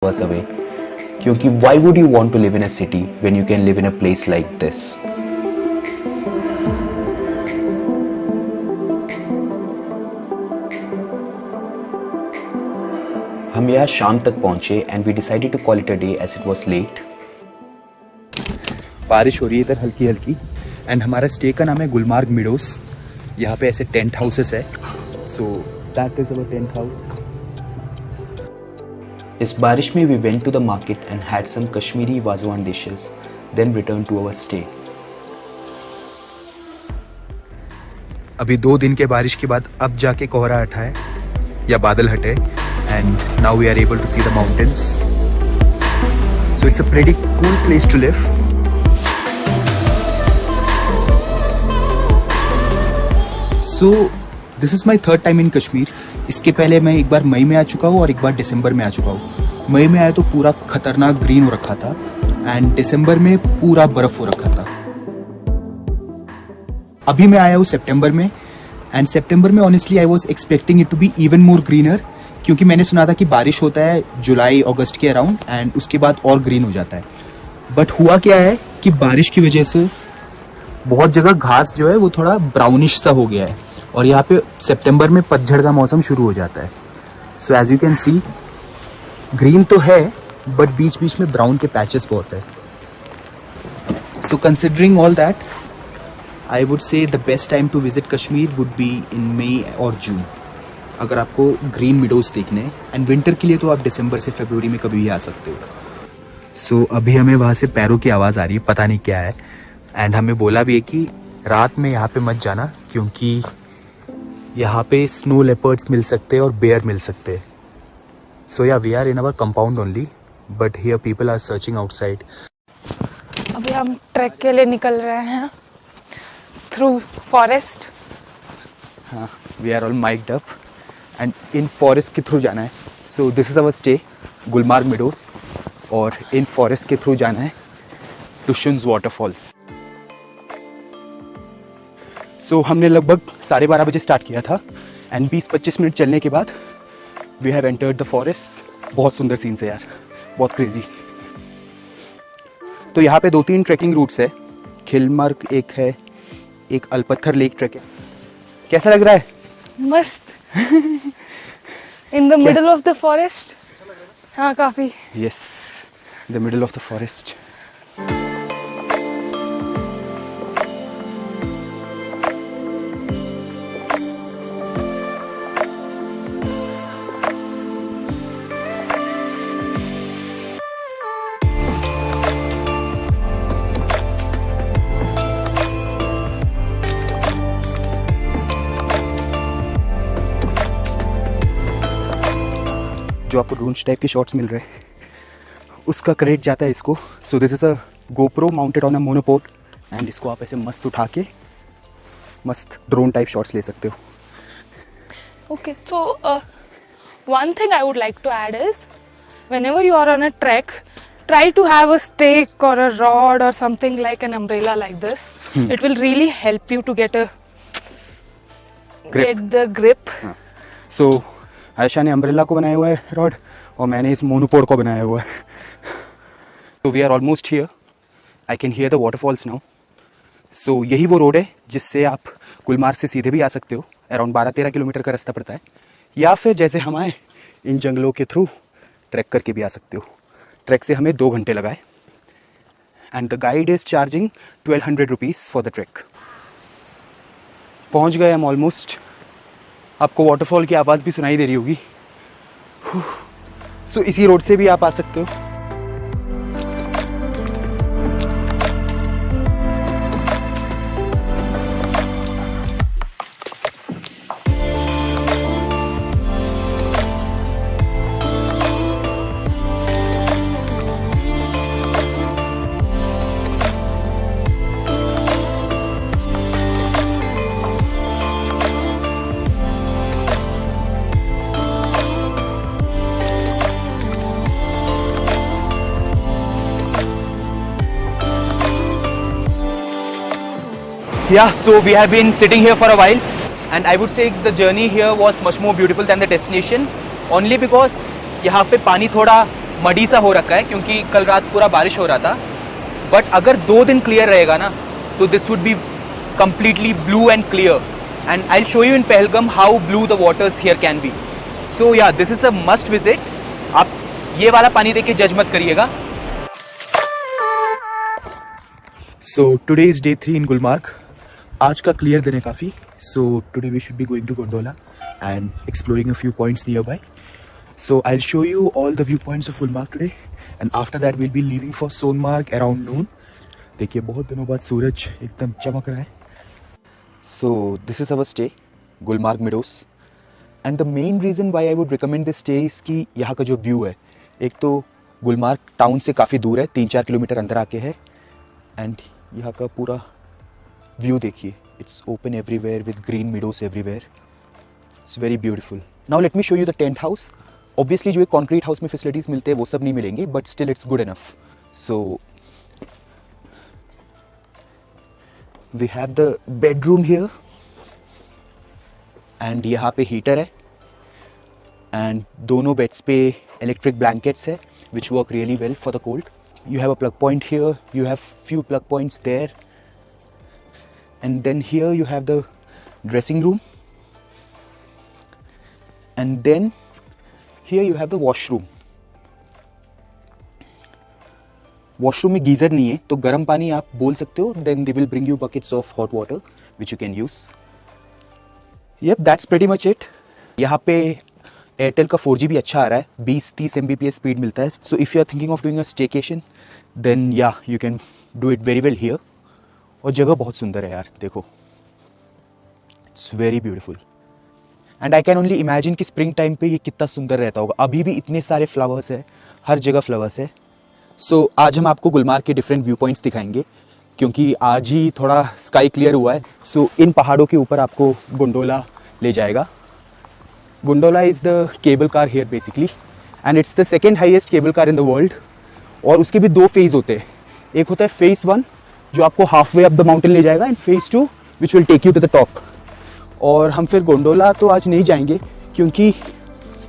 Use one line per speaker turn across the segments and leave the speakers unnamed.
us away. क्योंकि why would you want to live in a city when you can live in a place like this? हम यहाँ शाम तक पहुंचे and we decided to call it a day as it was late.
बारिश हो रही है इधर हल्की हल्की एंड हमारा स्टे का नाम है गुलमार्ग मिडोस। यहाँ पे ऐसे टेंट हाउसेस है, so that is our tent house.
इस बारिश में we went to the market and had some Kashmiri Wazwan dishes, then returned to our stay.
अभी 2 दिन के बारिश के बाद अब जाके कोहरा हटा है या बादल हटे and now we are able to see the mountains, so it's a pretty cool place to live. So this is my 3rd time in Kashmir. इसके पहले मैं एक बार मई में आ चुका हूँ और एक बार दिसंबर में आ चुका हूँ। मई में आया तो पूरा खतरनाक ग्रीन हो रखा था एंड दिसंबर में पूरा बर्फ हो रखा था। अभी मैं आया हूँ सितंबर में एंड सितंबर में honestly I was expecting it to be even more greener, क्योंकि मैंने सुना था कि बारिश होता है जुलाई अगस्त के अराउंड एंड उसके बाद और ग्रीन हो जाता है। बट हुआ क्या है कि बारिश की वजह से बहुत जगह घास जो है वो थोड़ा ब्राउनिश सा हो गया है और यहाँ पे सितंबर में पतझड़ का मौसम शुरू हो जाता है। So as you can see green तो है बट बीच बीच में ब्राउन के पैचेस बहुत है। So considering all that I would say the best time to visit Kashmir would be in May और जून, अगर आपको ग्रीन मिडोज देखने हैं। एंड विंटर के लिए तो आप दिसंबर से फरवरी में कभी भी आ सकते हो। सो अभी हमें वहाँ से पैरों की आवाज़ आ रही है, पता नहीं क्या है। एंड हमें बोला भी है कि रात में यहाँ पे मत जाना क्योंकि यहाँ पे स्नो लेपर्ड्स मिल सकते हैं और बेयर मिल सकते हैं। So yeah we are in our compound only but here people are searching outside.
अभी हम ट्रैक के लिए निकल रहे हैं थ्रू फॉरेस्ट।
हाँ, we are all miked up and in forest के थ्रू जाना है। So this is our stay Gulmarg meadows और इन फॉरेस्ट के थ्रू जाना है टुशुन्स वाटरफॉल्स। सो हमने लगभग 12:30 बजे स्टार्ट किया था एंड 20-25 मिनट चलने के बाद we have entered the forest. बहुत सुंदर सीन्स है यार, बहुत क्रेजी। तो यहाँ पे 2-3 ट्रैकिंग रूट्स है। खिलमार्ग एक है, एक अलपत्थर लेक ट्रैक है। कैसा लग रहा है?
मस्त। In the middle of the forest. हाँ काफी।
Yes, the middle of the forest. जो आपको ड्रोन टाइप के शॉट्स मिल रहे हैं उसका क्रेडिट जाता है इसको। So this is a GoPro mounted on a monopod and इसको आप ऐसे मस्त उठा के मस्त ड्रोन टाइप शॉट्स ले सकते हो।
Okay, so one thing I would like to add is whenever you are on a trek, try to have a stake or a rod or something like an umbrella like this. It will really help you to get the grip.
So Ayesha ने umbrella को बनाया हुआ है rod और मैंने इस monopod को बनाया हुआ है। तो we are almost here, I can hear the waterfalls now. So यही वो रोड है जिससे आप गुलमार्ग से सीधे भी आ सकते हो। अराउंड 12-13 किलोमीटर का रास्ता पड़ता है, या फिर जैसे हम आए इन जंगलों के थ्रू ट्रैक करके भी आ सकते हो। ट्रैक से हमें 2 घंटे लगाए and the guide is charging 1200 rupees for the track. पहुँच गए हम ऑलमोस्ट। आपको वाटरफॉल की आवाज़ भी सुनाई दे रही होगी। सो इसी रोड से भी आप आ सकते हो। Yeah, so we have been sitting here for a while and I would say the journey here was much more beautiful than the destination, only because यहाँ पे पानी थोड़ा मडी सा हो रखा है क्योंकि कल रात पूरा बारिश हो रहा था, बट अगर 2 दिन क्लियर रहेगा ना तो this would be completely blue and clear, and I'll show you in Pahalgam how blue the waters here can be. So yeah, this is a must visit. आप ये वाला पानी देख के जज मत करिएगा. So today is day 3 in Gulmarg. आज का क्लियर दिन है काफ़ी. So today we should be going to Gondola and exploring a few points nearby. So I'll show you all the viewpoints of Gulmarg today, and after that we'll be leaving for Sonmarg around noon. देखिए बहुत दिनों बाद सूरज एकदम चमक रहा है. So this is our stay, Gulmarg Meadows, and the main reason why I would recommend this stay is कि यहाँ का जो व्यू है, एक तो गुलमार्ग टाउन से काफ़ी दूर है, 3-4 किलोमीटर अंदर आके है, एंड यहाँ का पूरा व्यू देखिए, it's open everywhere with green meadows everywhere. It's very beautiful. Now let me show you the tent house. Obviously जो एक कॉन्क्रीट हाउस में फैसिलिटीज़ मिलते हैं वो सब नहीं मिलेंगे, but still it's good enough. So we have the bedroom here, and यहाँ पे हीटर है, and दोनों बेड्स पे इलेक्ट्रिक ब्लैंकेट्स है which work really well for the cold. You have a plug point here, you have few plug points there, and then here you have the dressing room, and then here you have the washroom. Washroom में geyser नहीं है तो गर्म पानी आप बोल सकते हो, then they will bring you buckets of hot water which you can use. Yup, that's pretty much it. यहाँ पे एयरटेल का 4G भी अच्छा आ रहा है, 20-30 Mbps स्पीड मिलता है. So if you are thinking of doing a staycation then ya you can do it very well here. और जगह बहुत सुंदर है यार, देखो, it's very beautiful. And I can only imagine कि स्प्रिंग टाइम पे ये कितना सुंदर रहता होगा. अभी भी इतने सारे फ्लावर्स है, हर जगह फ्लावर्स है. सो आज हम आपको गुलमार्ग के डिफरेंट व्यू पॉइंट्स दिखाएंगे क्योंकि आज ही थोड़ा स्काई क्लियर हुआ है. सो इन पहाड़ों के ऊपर आपको गोंडोला ले जाएगा. Gondola is the cable car here basically, and it's the second highest cable car in the world. और उसके भी 2 फेज़ होते हैं. एक होता है फेज़ 1 जो आपको half way up the mountain ले जाएगा, and phase 2 which will take you to the top. और हम फिर गोंडोला तो आज नहीं जाएंगे क्योंकि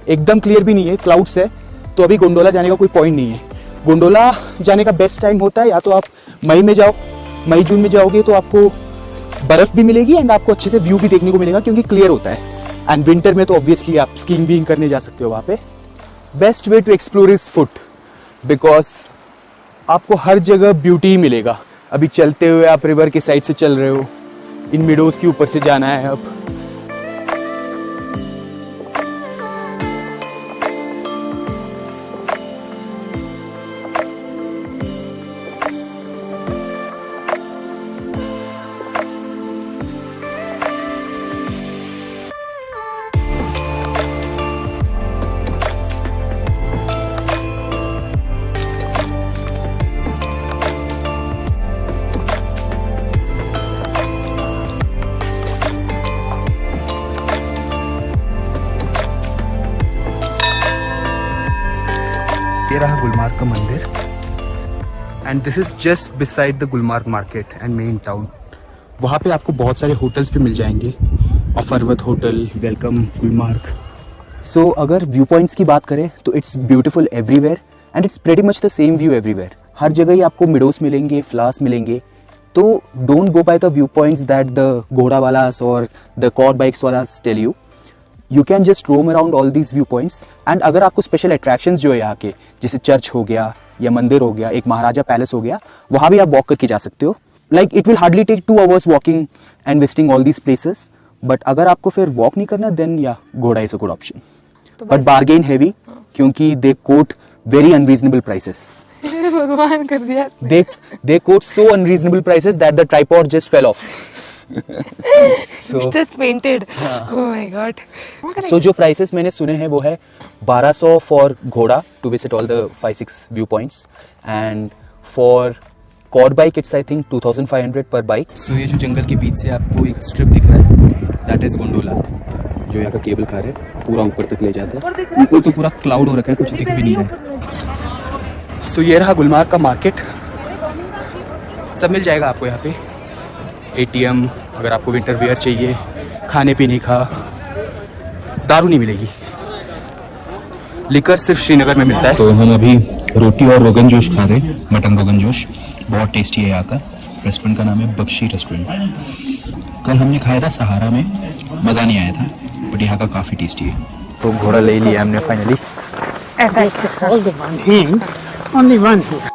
एकदम क्लियर भी नहीं है, क्लाउड्स है, तो अभी गोंडोला जाने का कोई पॉइंट नहीं है. गोंडोला जाने का बेस्ट टाइम होता है या तो आप मई में जाओ, मई जून में जाओगे तो आपको बर्फ़ भी मिलेगी एंड आपको अच्छे से व्यू भी देखने को मिलेगा क्योंकि क्लियर होता है. एंड विंटर में तो ऑब्वियसली आप स्कीइंग वीइंग करने जा सकते हो वहाँ पे. Best way to explore is foot because आपको हर जगह ब्यूटी ही मिलेगा. अभी चलते हुए आप रिवर के साइड से चल रहे हो, इन मिडोज़ के ऊपर से जाना है अब. ये रहा गुलमार्ग का मंदिर, and this is just beside the Gulmarg market and main town. वहाँ पे आपको बहुत सारे होटल्स भी मिल जाएंगे, अफरवत होटल, वेलकम गुलमार्ग. सो अगर व्यू पॉइंट्स की बात करें तो it's beautiful everywhere and it's pretty much the same view everywhere. हर जगह ही आपको मिडोस मिलेंगे, फ्लावर्स मिलेंगे. तो don't go by the view points that the घोड़ा वालास और द कॉर्ड बाइक्स वालास tell you. You can just roam around all these view points. And अगर आपको स्पेशल अट्रैक्शंस जो है यहाँ के, जैसे चर्च हो गया या मंदिर हो गया, एक महाराजा पैलेस हो गया, वहाँ भी आप वॉक करके जा सकते हो. Like it will hardly take 2 hours walking and visiting all these places. But अगर आपको फिर वॉक नहीं करना देन या घोड़ा is a good option, but bargain heavy क्योंकि they quote very unreasonable prices.
भगवान कर दिया.
They quote so unreasonable prices that the tripod just fell off.
So, just painted. Oh my god.
So जो prices मैंने सुने हैं वो है 1200 for घोड़ा to visit all the 5-6 view points, and for quad bike it's I think 2500 per bike. So ये जो जंगल के बीच से आपको एक स्ट्रिप दिख रहा है, that is गोंडोला, जो यहाँ का केबल कार है, पूरा ऊपर तक ले जाता है. ऊपर तो पूरा क्लाउड हो रखा है, कुछ दिख भी नहीं रहा. So ये रहा गुलमार्ग का मार्केट. सब मिल जाएगा आपको यहाँ पे. ATM, अगर आपको विंटर वेयर चाहिए, खाने पीने का, दारू नहीं मिलेगी. लिकर सिर्फ श्रीनगर में मिलता है।
तो हम अभी रोटी और रोगन जोश खा रहे हैं, मटन रोगन जोश। बहुत टेस्टी है यहाँ का। रेस्टोरेंट का नाम है बख्शी रेस्टोरेंट। कल हमने खाया था सहारा में, मज़ा नहीं आया था, बट यहाँ का काफ़ी टेस्टी है।
तो घोड़ा ले लिया हमने finally.
All the one hand, only one hand.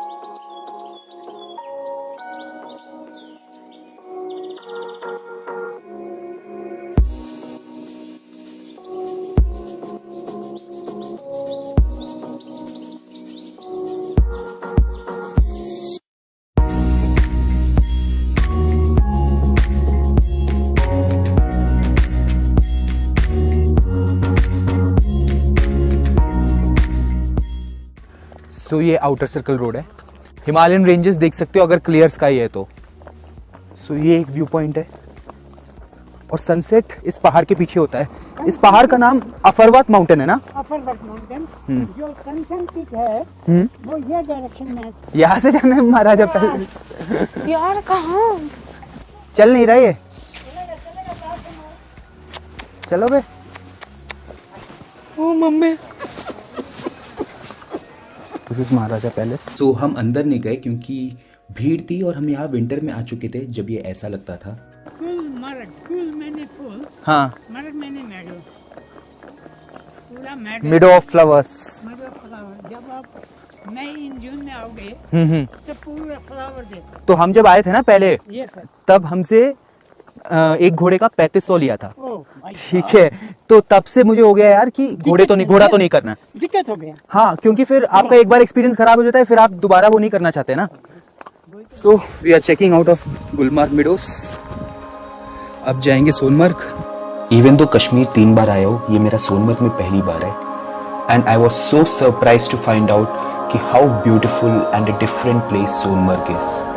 सो ये आउटर सर्कल रोड है। हिमालयन रेंजेस देख सकते हो अगर क्लियर स्काई है तो। सो ये एक व्यू पॉइंट है और सनसेट इस पहाड़ के पीछे होता है। इस पहाड़ का नाम अफरवत माउंटेन है ना?
अफरवत माउंटेन, जो कंचन पीक है वो ये डायरेक्शन में है।
यहाँ से जाना है महाराजा पैलेस।
यार कहाँ?
चल नहीं रहा ये, चलो बे।
ओ mummy.
This is Maharaja palace.
So हम अंदर नहीं गए क्योंकि भीड़ थी और हम यहाँ विंटर में आ चुके थे जब ये ऐसा लगता था।
फुल मैंने फुल,
हाँ,
मर्द मैंने मैडो, पूरा मैडो,
मिडो ऑफ फ्लावर्स।
मर्द फ्लावर। जब आप मई इन जून में आओगे तो पूरा फ्लावर देखो।
तो हम जब आए थे ना पहले,
ये सर,
तब हमसे एक घोड़े का 3500 लिया था।
ओ भाई
ठीक है, तो तब से मुझे हो गया यार कि घोड़ा तो नहीं करना।
दिक्कत हो गया।
हाँ, क्योंकि फिर आपका एक बार एक्सपीरियंस खराब हो जाता है, फिर आप दोबारा वो नहीं करना चाहते ना। So we are checking out of Gulmarg meadows. अब जाएंगे सोनमर्ग।
इवन दो कश्मीर 3 बार आया हो, ये मेरा सोनमर्ग में पहली बार है। And I was so surprise to find out कि how beautiful and a different place Sonmarg is.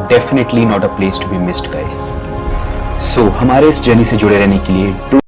Definitely not a place to be missed guys. So हमारे इस जर्नी से जुड़े रहने के लिए